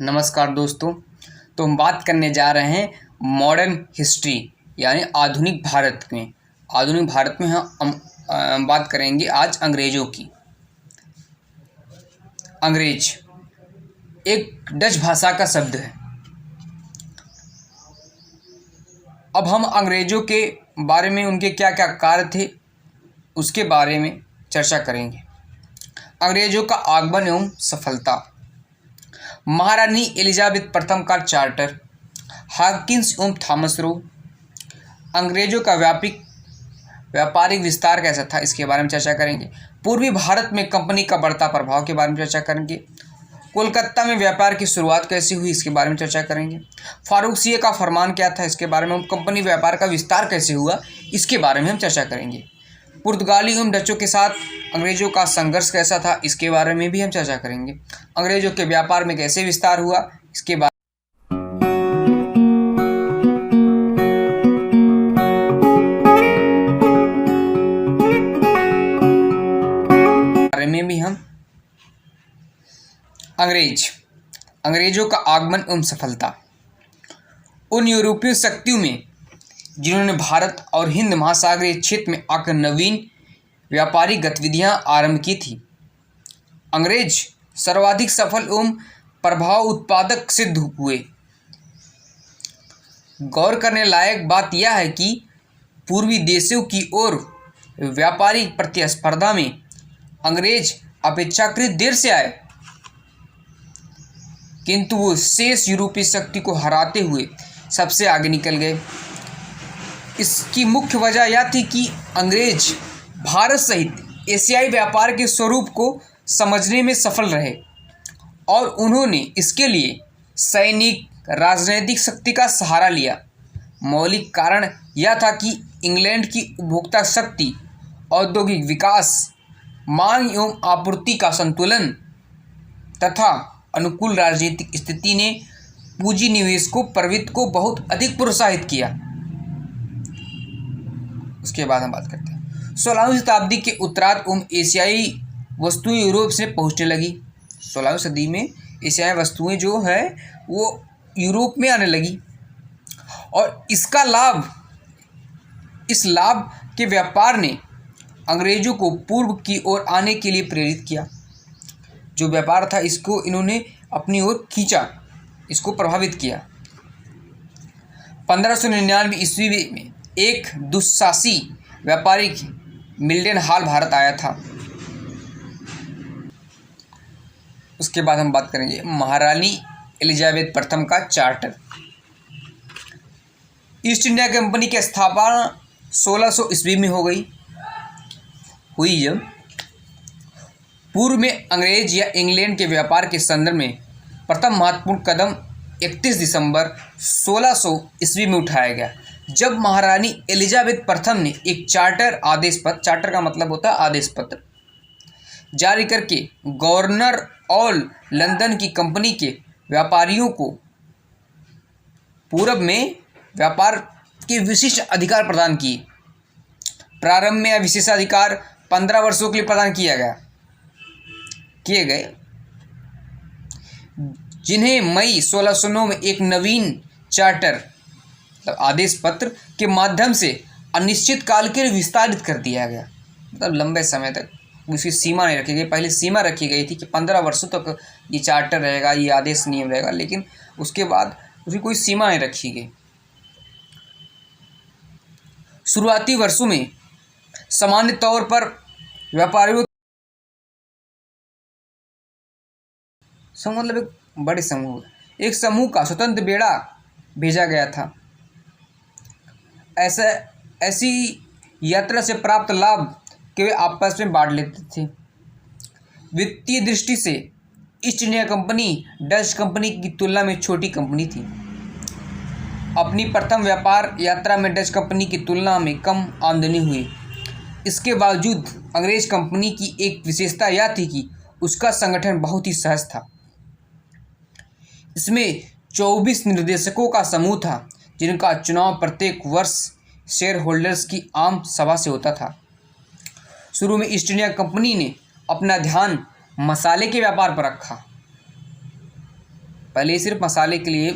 नमस्कार दोस्तों। तो हम बात करने जा रहे हैं मॉडर्न हिस्ट्री यानी आधुनिक भारत में। आधुनिक भारत में हम बात करेंगे आज अंग्रेज़ों की। अंग्रेज एक डच भाषा का शब्द है। अब हम अंग्रेज़ों के बारे में उनके क्या क्या कार्य थे उसके बारे में चर्चा करेंगे। अंग्रेज़ों का आगमन एवं सफलता, महारानी एलिजाबेथ प्रथम का चार्टर, हॉकिंस एवं थॉमस रो, अंग्रेज़ों का व्यापारिक विस्तार कैसा था इसके बारे में चर्चा करेंगे। पूर्वी भारत में कंपनी का बढ़ता प्रभाव के बारे में चर्चा करेंगे। कोलकाता में व्यापार की शुरुआत कैसे हुई इसके बारे में चर्चा करेंगे। फारूक का फरमान क्या था इसके बारे में। हम कंपनी व्यापार का विस्तार कैसे हुआ इसके बारे में हम चर्चा करेंगे। पुर्तगाली एवं डचों के साथ अंग्रेज़ों का संघर्ष कैसा था इसके बारे में भी हम चर्चा करेंगे। अंग्रेज़ों के व्यापार में कैसे विस्तार हुआ इसके बारे में भी हम अंग्रेज़ों का आगमन एवं सफलता। उन यूरोपीय शक्तियों में जिन्होंने भारत और हिंद महासागरीय क्षेत्र में आकर नवीन व्यापारिक गतिविधियां आरंभ की थी, अंग्रेज सर्वाधिक सफल एवं प्रभाव उत्पादक सिद्ध हुए। गौर करने लायक बात यह है कि पूर्वी देशों की ओर व्यापारिक प्रतिस्पर्धा में अंग्रेज अपेक्षाकृत देर से आए, किंतु वो शेष यूरोपीय शक्ति को हराते हुए सबसे आगे निकल गए। इसकी मुख्य वजह यह थी कि अंग्रेज भारत सहित एशियाई व्यापार के स्वरूप को समझने में सफल रहे और उन्होंने इसके लिए सैनिक राजनैतिक शक्ति का सहारा लिया। मौलिक कारण यह था कि इंग्लैंड की उपभोक्ता शक्ति, औद्योगिक विकास, मांग एवं आपूर्ति का संतुलन तथा अनुकूल राजनीतिक स्थिति ने पूंजी निवेश को प्रवृत्ति को बहुत अधिक प्रोत्साहित किया। उसके बाद हम बात करते हैं 16वीं शताब्दी के उत्तरार्ध एवं एशियाई वस्तुएं यूरोप से पहुंचने लगी। 16वीं सदी में एशियाई वस्तुएं जो है वो यूरोप में आने लगी और इस लाभ के व्यापार ने अंग्रेजों को पूर्व की ओर आने के लिए प्रेरित किया। जो व्यापार था इसको इन्होंने अपनी ओर खींचा, इसको प्रभावित किया। 1599 ईस्वी में एक दुस्साहसी व्यापारी मिल्टन हॉल भारत आया था। उसके बाद हम बात करेंगे महारानी एलिजाबेथ प्रथम का चार्टर। ईस्ट इंडिया कंपनी की स्थापना 1600 ईस्वी में हुई जब पूर्व में अंग्रेज या इंग्लैंड के व्यापार के संदर्भ में प्रथम महत्वपूर्ण कदम 31 दिसंबर 1600 ईस्वी में उठाया गया, जब महारानी एलिजाबेथ प्रथम ने एक चार्टर का मतलब होता है आदेश पत्र जारी करके गवर्नर और लंदन की कंपनी के व्यापारियों को पूर्व में व्यापार के विशिष्ट अधिकार प्रदान किए। प्रारंभ में यह विशेषाधिकार 15 वर्षों के लिए प्रदान किए गए, जिन्हें मई 1609 में एक नवीन चार्टर आदेश पत्र के माध्यम से अनिश्चित काल के लिए विस्तारित कर दिया गया। मतलब लंबे समय तक उसकी सीमा नहीं रखी गई। पहले सीमा रखी गई थी कि 15 वर्षों तक ये चार्टर रहेगा, ये आदेश नियम रहेगा, लेकिन उसके बाद उसकी कोई सीमा नहीं रखी गई। शुरुआती वर्षों में सामान्य तौर पर व्यापारियों मतलब एक बड़े समूह, एक समूह का स्वतंत्र बेड़ा भेजा गया था। ऐसी यात्रा से प्राप्त लाभ के वे आपस में बांट लेते थे। वित्तीय दृष्टि से east India company Dutch company की तुलना में छोटी कंपनी थी। अपनी प्रथम व्यापार यात्रा में डच कंपनी की तुलना में कम आमदनी हुई। इसके बावजूद अंग्रेज कंपनी की एक विशेषता यह थी कि उसका संगठन बहुत ही सहज था। इसमें 24 निर्देशकों का समूह था, जिनका चुनाव प्रत्येक वर्ष शेयर होल्डर्स की आम सभा से होता था। शुरू में ईस्ट इंडिया कंपनी ने अपना ध्यान मसाले के व्यापार पर रखा। पहले ये सिर्फ मसाले के लिए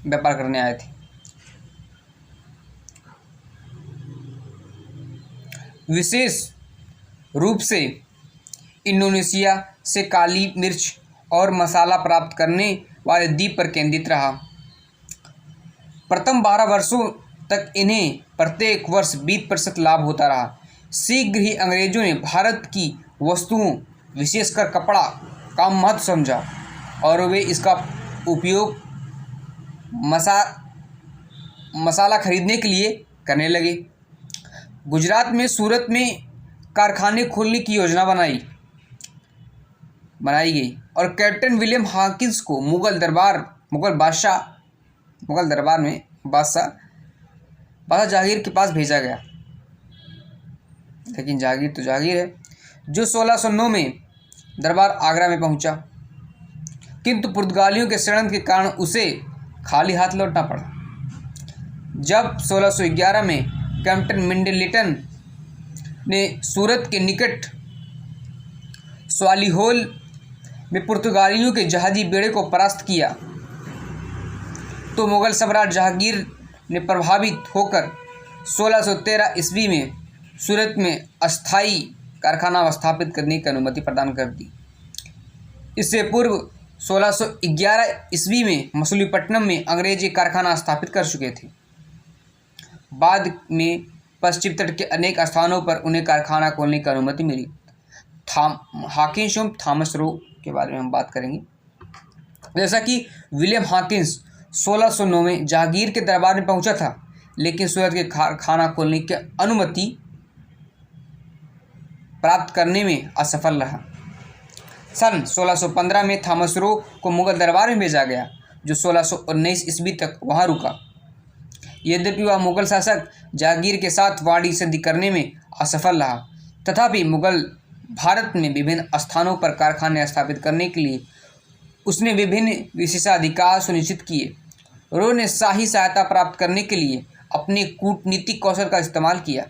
व्यापार करने आए थे। विशेष रूप से इंडोनेशिया से काली मिर्च और मसाला प्राप्त करने वाले द्वीप पर केंद्रित रहा। प्रथम 12 वर्षों तक इन्हें प्रत्येक वर्ष 20% लाभ होता रहा। शीघ्र ही अंग्रेजों ने भारत की वस्तुओं विशेषकर कपड़ा का महत्व समझा और वे इसका उपयोग मसाला खरीदने के लिए करने लगे। गुजरात में सूरत में कारखाने खोलने की योजना बनाई गई और कैप्टन विलियम हॉकिंस को मुगल दरबार में बादशाह जहांगीर के पास भेजा गया। लेकिन जहांगीर तो जहांगीर है, जो 1609 में दरबार आगरा में पहुंचा, किंतु पुर्तगालियों के षड्यंत्र के कारण उसे खाली हाथ लौटना पड़ा। जब 1611 में कैप्टन मिडलटन ने सूरत के निकट स्वालिहोल में पुर्तगालियों के जहाजी बेड़े को परास्त किया, तो मुगल सम्राट जहांगीर ने प्रभावित होकर 1613 ईस्वी में सूरत में अस्थायी कारखाना स्थापित करने की अनुमति प्रदान कर दी। इससे पूर्व 1611 ईस्वी में मछलीपट्टनम में अंग्रेजी कारखाना स्थापित कर चुके थे। बाद में पश्चिम तट के अनेक स्थानों पर उन्हें कारखाना खोलने की अनुमति मिली। हॉकिंस एवं थॉमस रो के बारे में हम बात करेंगे। जैसा कि विलियम हॉकिंस 1609 में जहांगीर के दरबार में पहुंचा था, लेकिन सूरत के कारखाना खोलने की अनुमति प्राप्त करने में असफल रहा। सन 1615 में थॉमस रो को मुगल दरबार में भेजा गया, जो 1619 ईस्वी तक वहां रुका। यद्यपि वह मुगल शासक जहांगीर के साथ वाणी संधि करने में असफल रहा, तथापि मुगल भारत में विभिन्न स्थानों पर कारखाने स्थापित करने के लिए उसने विभिन्न विशेषाधिकार सुनिश्चित किए। रो ने शाही सहायता प्राप्त करने के लिए अपने कूटनीतिक कौशल का इस्तेमाल किया।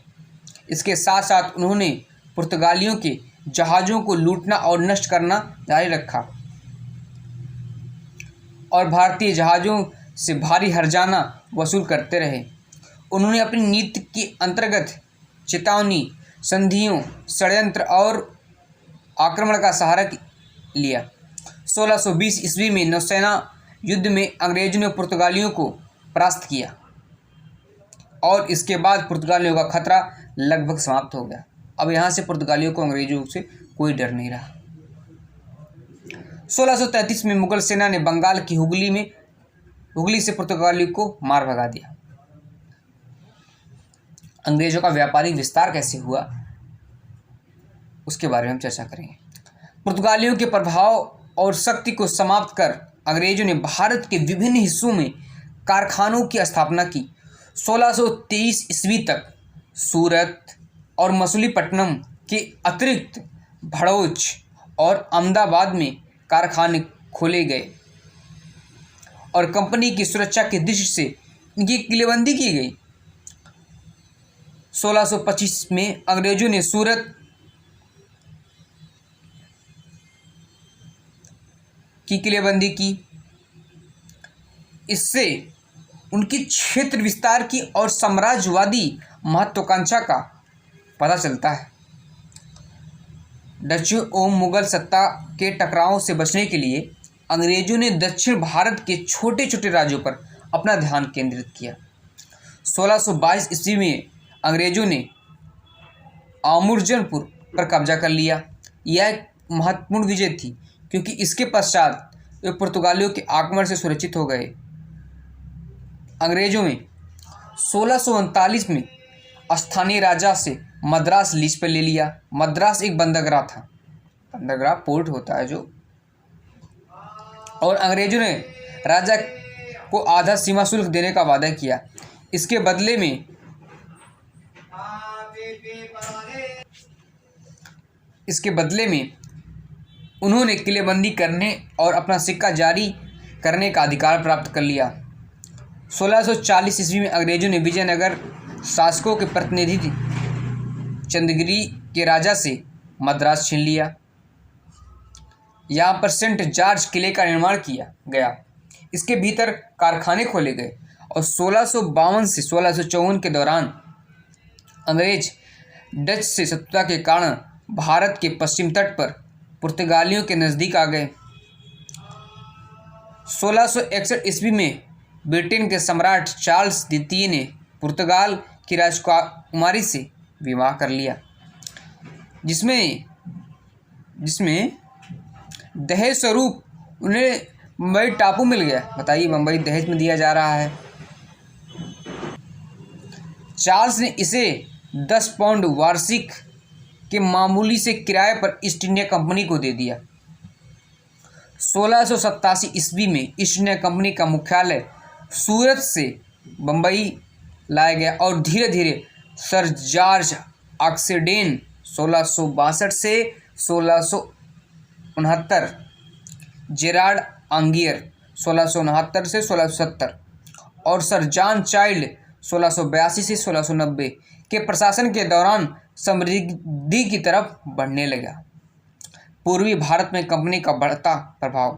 इसके साथ साथ उन्होंने पुर्तगालियों के जहाज़ों को लूटना और नष्ट करना जारी रखा और भारतीय जहाज़ों से भारी हर्जाना वसूल करते रहे। उन्होंने अपनी नीति के अंतर्गत चेतावनी, संधियों, षड्यंत्र और आक्रमण का सहारा लिया। 1620 ईस्वी में नौसेना युद्ध में अंग्रेजों ने पुर्तगालियों को परास्त किया और इसके बाद पुर्तगालियों का खतरा लगभग समाप्त हो गया। अब यहाँ से पुर्तगालियों को अंग्रेजों से कोई डर नहीं रहा। 1633 में मुगल सेना ने बंगाल की हुगली से पुर्तगालियों को मार भगा दिया। अंग्रेजों का व्यापारिक विस्तार कैसे हुआ, उसके बारे में हम चर्चा करेंगे। पुर्तगालियों के प्रभाव और शक्ति को समाप्त कर अंग्रेजों ने भारत के विभिन्न हिस्सों में कारखानों की स्थापना की। 1623 ईस्वी तक सूरत और मछलीपट्टनम के अतिरिक्त भड़ोच और अहमदाबाद में कारखाने खोले गए और कंपनी की सुरक्षा की दृष्टि से इनकी किलेबंदी की गई। 1625 में अंग्रेजों ने सूरत की किलेबंदी की। इससे उनकी क्षेत्र विस्तार की और साम्राज्यवादी महत्वाकांक्षा का पता चलता है। डचों और मुगल सत्ता के टकराव से बचने के लिए अंग्रेजों ने दक्षिण भारत के छोटे छोटे राज्यों पर अपना ध्यान केंद्रित किया। 1622 ईस्वी में अंग्रेजों ने आमुर्जनपुर पर कब्जा कर लिया। यह एक महत्वपूर्ण विजय थी, क्योंकि इसके पश्चात वे पुर्तगालियों के आक्रमण से सुरक्षित हो गए। अंग्रेजों ने 1639 में स्थानीय राजा से मद्रास लीज पर ले लिया। मद्रास एक बंदरगाह था, बंदरगाह पोर्ट होता है जो, और अंग्रेजों ने राजा को आधा सीमा शुल्क देने का वादा किया। इसके बदले में उन्होंने किलेबंदी करने और अपना सिक्का जारी करने का अधिकार प्राप्त कर लिया। 1640 ईस्वी में अंग्रेजों ने विजयनगर शासकों के प्रतिनिधि चंद्रगिरी के राजा से मद्रास छीन लिया। यहाँ पर सेंट जॉर्ज किले का निर्माण किया गया। इसके भीतर कारखाने खोले गए और 1652 से 1654 के दौरान अंग्रेज डच से शत्रुता के कारण भारत के पश्चिम तट पर पुर्तगालियों के नज़दीक आ गए। 1661 ईस्वी में ब्रिटेन के सम्राट चार्ल्स द्वितीय ने पुर्तगाल की राजकुमारी से विवाह कर लिया, जिसमें दहेज स्वरूप उन्हें मुंबई टापू मिल गया। बताइए, मुंबई दहेज में दिया जा रहा है। चार्ल्स ने इसे 10 पाउंड वार्षिक के मामूली से किराए पर ईस्ट इंडिया कंपनी को दे दिया। 1687 ईस्वी में ईस्ट इंडिया कंपनी का मुख्यालय सूरत से बम्बई लाया गया और धीरे धीरे सर जॉर्ज ऑक्सीडेन 1662 से 1669, जेरार्ड आंगियर 1669 से 1670 और सर जॉन चाइल्ड 1682 से 1690 के प्रशासन के दौरान समृद्धि की तरफ बढ़ने लगा। पूर्वी भारत में कंपनी का बढ़ता प्रभाव।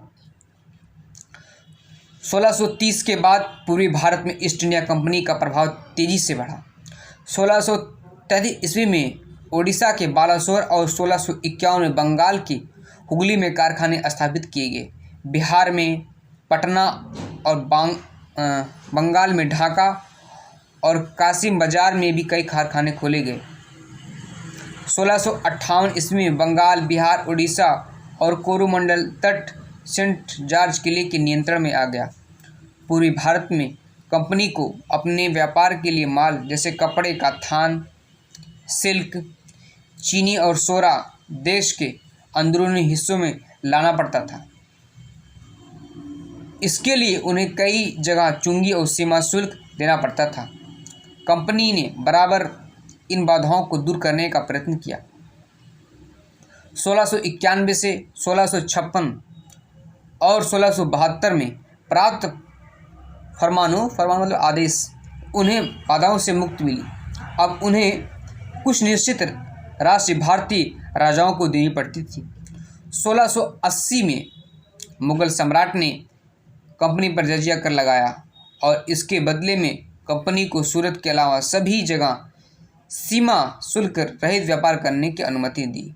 1630 के बाद पूर्वी भारत में ईस्ट इंडिया कंपनी का प्रभाव तेजी से बढ़ा। 1633 ईस्वी में ओडिशा के बालासोर और 1651 में बंगाल की हुगली में कारखाने स्थापित किए गए। बिहार में पटना और बंगाल में ढाका और कासिम बाजार में भी कई कारखाने खोले गए। 1658 ईस्वी में बंगाल, बिहार, उड़ीसा और कोरोमंडल तट सेंट जॉर्ज किले के नियंत्रण में आ गया। पूर्वी भारत में कंपनी को अपने व्यापार के लिए माल जैसे कपड़े का थान, सिल्क, चीनी और सोरा देश के अंदरूनी हिस्सों में लाना पड़ता था। इसके लिए उन्हें कई जगह चुंगी और सीमा शुल्क देना पड़ता था। कंपनी ने बराबर इन बाधाओं को दूर करने का प्रयत्न किया। 1691 से 1656 और 1672 में प्राप्त फरमानों मतलब आदेश उन्हें बाधाओं से मुक्ति मिली। अब उन्हें कुछ निश्चित राशि भारतीय राजाओं को देनी पड़ती थी। 1680 में मुगल सम्राट ने कंपनी पर जजिया कर लगाया और इसके बदले में कंपनी को सूरत के अलावा सभी जगह सीमा शुल्क रहित व्यापार करने की अनुमति दी।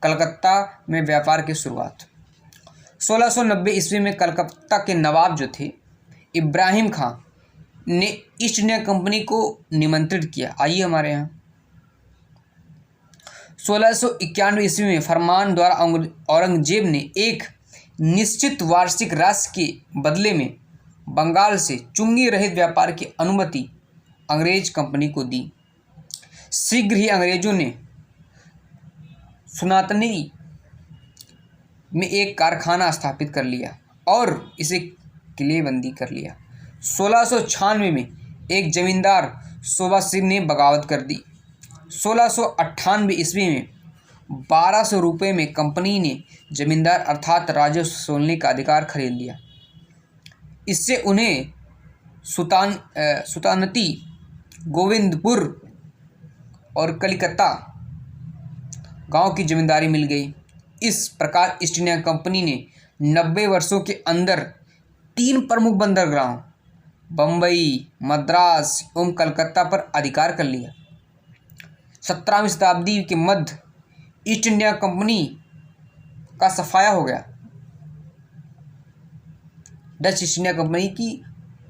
कलकत्ता में व्यापार की शुरुआत। 1690 ईस्वी में कलकत्ता के नवाब जो थे इब्राहिम खां ने ईस्ट इंडिया कंपनी को निमंत्रित किया, आइए हमारे यहाँ। 1691 ईस्वी में फरमान द्वारा औरंगजेब ने एक निश्चित वार्षिक राशि के बदले में बंगाल से चुंगी रहित व्यापार की अनुमति अंग्रेज कंपनी को दी। शीघ्र ही अंग्रेजों ने सुनातनी में एक कारखाना स्थापित कर लिया और इसे किलेबंदी कर लिया। 1696 में एक जमींदार सोबा सिंह ने बगावत कर दी। 1698 ईस्वी में 1200 रुपये में कंपनी ने जमींदार अर्थात राजस्व वसूलने का अधिकार खरीद लिया। इससे उन्हें सुल्तानती गोविंदपुर और कलिकत्ता गांव की जमींदारी मिल गई। इस प्रकार ईस्ट इंडिया कंपनी ने 90 वर्षों के अंदर 3 प्रमुख बंदरगाहों बम्बई, मद्रास एवं कलकत्ता पर अधिकार कर लिया। 17वीं शताब्दी के मध्य ईस्ट इंडिया कंपनी का सफाया हो गया। डच ईस्ट इंडिया कंपनी की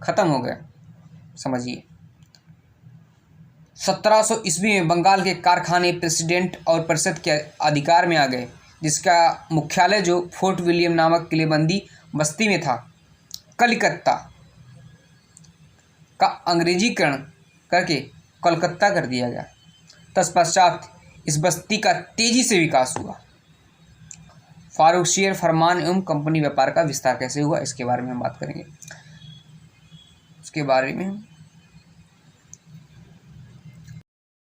ख़त्म हो गया, समझिए। 1700 ईस्वी में बंगाल के कारखाने प्रेसिडेंट और परिषद के अधिकार में आ गए, जिसका मुख्यालय जो फोर्ट विलियम नामक किलेबंदी बस्ती में था। कलिकत्ता का अंग्रेजीकरण करके कोलकाता कर दिया गया। तत्पश्चात इस बस्ती का तेजी से विकास हुआ। फारूक फरमान एवं कंपनी व्यापार का विस्तार कैसे हुआ, इसके बारे में हम बात करेंगे। इसके बारे में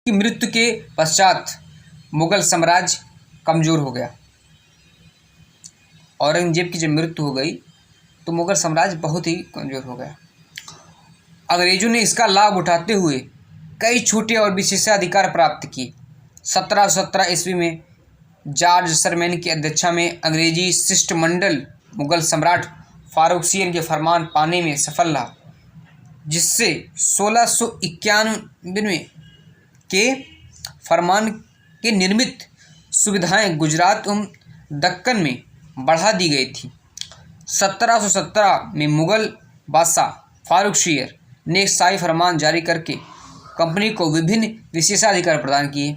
की मृत्यु के पश्चात मुगल साम्राज्य कमज़ोर हो गया। औरंगजेब की जब मृत्यु हो गई तो मुगल साम्राज्य बहुत ही कमज़ोर हो गया। अंग्रेजों ने इसका लाभ उठाते हुए कई छोटे और विशेषाधिकार प्राप्त किए। 1717 ईस्वी में जॉर्ज सरमैन की अध्यक्षता में अंग्रेजी शिष्टमंडल मुगल सम्राट फारुखियर के फरमान पाने में सफल रहा, जिससे 1691 के फरमान के निर्मित सुविधाएं गुजरात एवं दक्कन में बढ़ा दी गई थी। 1717 में मुगल बादशाह फारुखियर ने एक शाही फरमान जारी करके कंपनी को विभिन्न विशेषाधिकार प्रदान किए।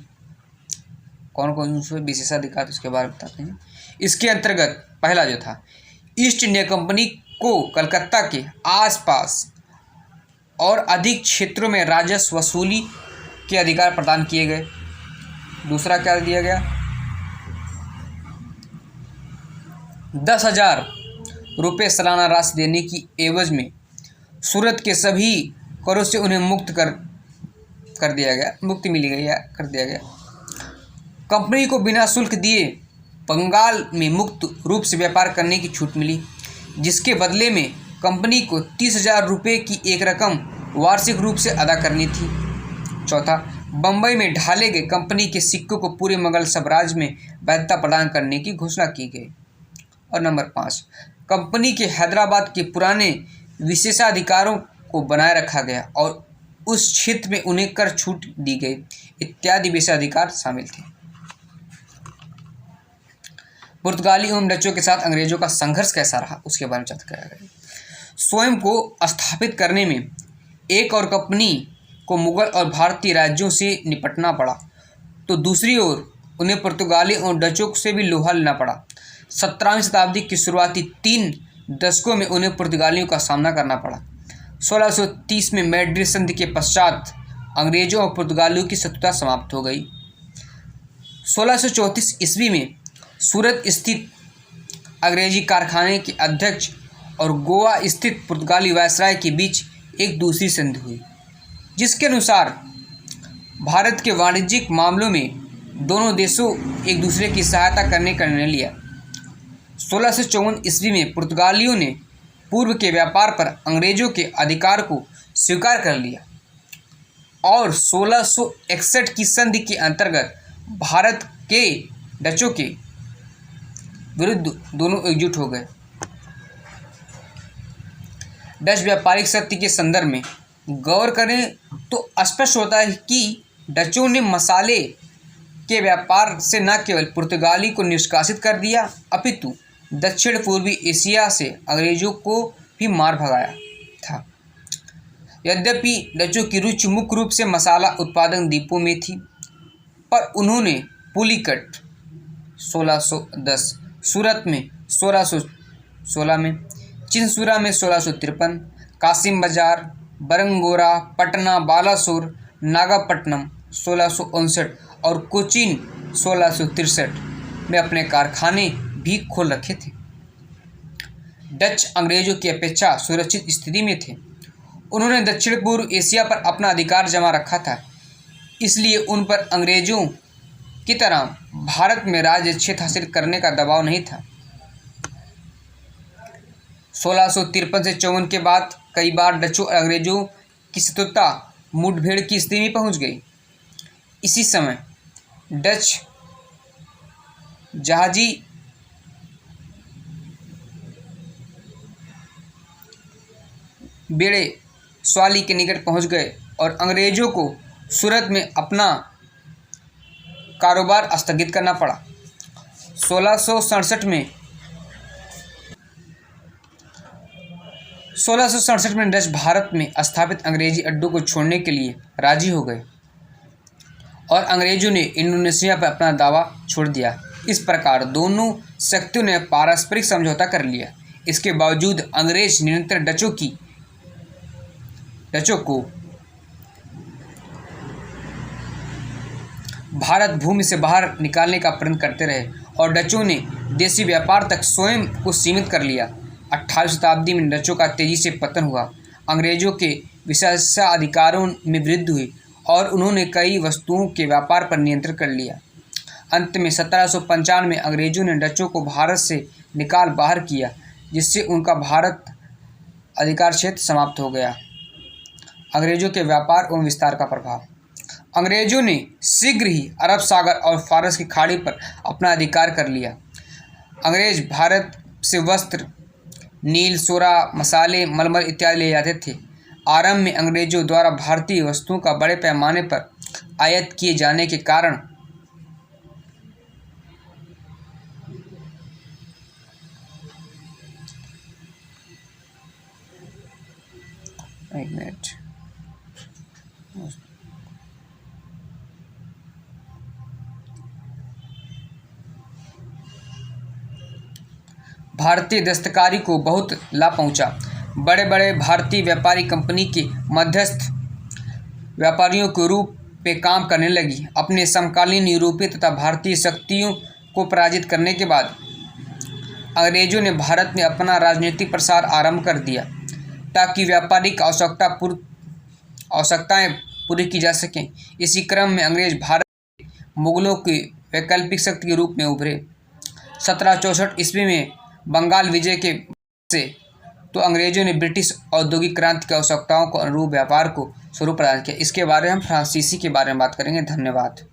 कौन कौन से विशेषाधिकार उसके बारे में बताते हैं। इसके अंतर्गत पहला जो था, ईस्ट इंडिया कंपनी को कलकत्ता के आसपास और अधिक क्षेत्रों में राजस्व वसूली के अधिकार प्रदान किए गए। दूसरा क्या दिया गया, 10,000 रुपये सालाना राशि देने की एवज में सूरत के सभी करों से उन्हें मुक्ति कर दिया गया। कंपनी को बिना शुल्क दिए बंगाल में मुक्त रूप से व्यापार करने की छूट मिली, जिसके बदले में कंपनी को 30,000 रुपये की एक रकम वार्षिक रूप से अदा करनी थी। चौथा, बम्बई में ढाले गए कंपनी के सिक्कों को पूरे मुगल साम्राज्य में वैधता प्रदान करने की घोषणा की गई। और नंबर 5, कंपनी के हैदराबाद के पुराने विशेषाधिकारों को बनाए रखा गया और उस क्षेत्र में उन्हें कर छूट दी गई इत्यादि विशेषाधिकार शामिल थे। पुर्तगाली एवं डचों के साथ अंग्रेजों का संघर्ष कैसा रहा, उसके बारे में चर्चा किया गया। स्वयं को स्थापित करने में एक और कंपनी को मुगल और भारतीय राज्यों से निपटना पड़ा, तो दूसरी ओर उन्हें पुर्तगाली और डचों से भी लोहा लेना पड़ा। 17वीं शताब्दी की शुरुआती 3 दशकों में उन्हें पुर्तगालियों का सामना करना पड़ा। 1630 में मैड्रिड संधि के पश्चात अंग्रेजों और पुर्तगालियों की शत्रुता समाप्त हो गई। 1634 ईस्वी में सूरत स्थित अंग्रेजी कारखाने के अध्यक्ष और गोवा स्थित पुर्तगाली वायसराय के बीच एक दूसरी संधि हुई, जिसके अनुसार भारत के वाणिज्यिक मामलों में दोनों देशों एक दूसरे की सहायता करने का निर्णय लिया। 1654 ईस्वी में पुर्तगालियों ने पूर्व के व्यापार पर अंग्रेजों के अधिकार को स्वीकार कर लिया और 1661 की संधि के अंतर्गत भारत के डचों के विरुद्ध दोनों एकजुट हो गए। डच व्यापारिक शक्ति के संदर्भ में गौर करें तो स्पष्ट होता है कि डचों ने मसाले के व्यापार से न केवल पुर्तगाली को निष्कासित कर दिया, अपितु दक्षिण पूर्वी एशिया से अंग्रेजों को भी मार भगाया था। यद्यपि डचों की रुचि मुख्य रूप से मसाला उत्पादन द्वीपों में थी, पर उन्होंने पुलिकट 1610, सूरत में 1616 में, चिंसुरा में 1653, कासिम बाजार, बरंगोरा, पटना, बालासोर, नागापट्टनम 1659 और कोचीन 1663 में अपने कारखाने भी खोल रखे थे। डच अंग्रेजों की अपेक्षा सुरक्षित स्थिति में थे। उन्होंने दक्षिण पूर्व एशिया पर अपना अधिकार जमा रखा था, इसलिए उन पर अंग्रेजों की तरह भारत में राज्य क्षेत्र हासिल करने का दबाव नहीं था। 1653 से 54 के बाद कई बार डचों और अंग्रेजों की शत्रुता मुठभेड़ की स्थिति में पहुंच गई। इसी समय डच जहाजी बेड़े स्वाली के निकट पहुंच गए और अंग्रेजों को सूरत में अपना कारोबार स्थगित करना पड़ा। 1667 में डच भारत में स्थापित अंग्रेजी अड्डों को छोड़ने के लिए राजी हो गए और अंग्रेजों ने इंडोनेशिया पर अपना दावा छोड़ दिया। इस प्रकार दोनों शक्तियों ने पारस्परिक समझौता कर लिया। इसके बावजूद अंग्रेज निरंतर डचों को भारत भूमि से बाहर निकालने का प्रयत्न करते रहे और डचों ने देशी व्यापार तक स्वयं को सीमित कर लिया। 18वीं शताब्दी में डचों का तेजी से पतन हुआ। अंग्रेजों के विशेषाधिकारों में वृद्धि हुई और उन्होंने कई वस्तुओं के व्यापार पर नियंत्रण कर लिया। अंत में 1795 में अंग्रेजों ने डचों को भारत से निकाल बाहर किया, जिससे उनका भारत अधिकार क्षेत्र समाप्त हो गया। अंग्रेजों के व्यापार एवं विस्तार का प्रभाव। अंग्रेजों ने शीघ्र ही अरब सागर और फारस की खाड़ी पर अपना अधिकार कर लिया। अंग्रेज भारत से वस्त्र, नील, सोरा, मसाले, मलमल इत्यादि ले जाते थे। आरंभ में अंग्रेजों द्वारा भारतीय वस्तुओं का बड़े पैमाने पर आयात किए जाने के कारण भारतीय दस्तकारी को बहुत लाभ पहुंचा। बड़े बड़े भारतीय व्यापारी कंपनी के मध्यस्थ व्यापारियों के रूप में काम करने लगी। अपने समकालीन यूरोपीय तथा भारतीय शक्तियों को पराजित करने के बाद अंग्रेजों ने भारत में अपना राजनीतिक प्रसार आरंभ कर दिया ताकि व्यापारिक आवश्यकताएं पूरी की जा सकें। इसी क्रम में अंग्रेज भारत में मुगलों की वैकल्पिक शक्ति के रूप में उभरे। 1764 ईस्वी में बंगाल विजय के बाद से तो अंग्रेजों ने ब्रिटिश औद्योगिक क्रांति की आवश्यकताओं को अनुरूप व्यापार को स्वरूप प्रदान किया। इसके बारे में हम फ्रांसीसी के बारे में बात करेंगे। धन्यवाद।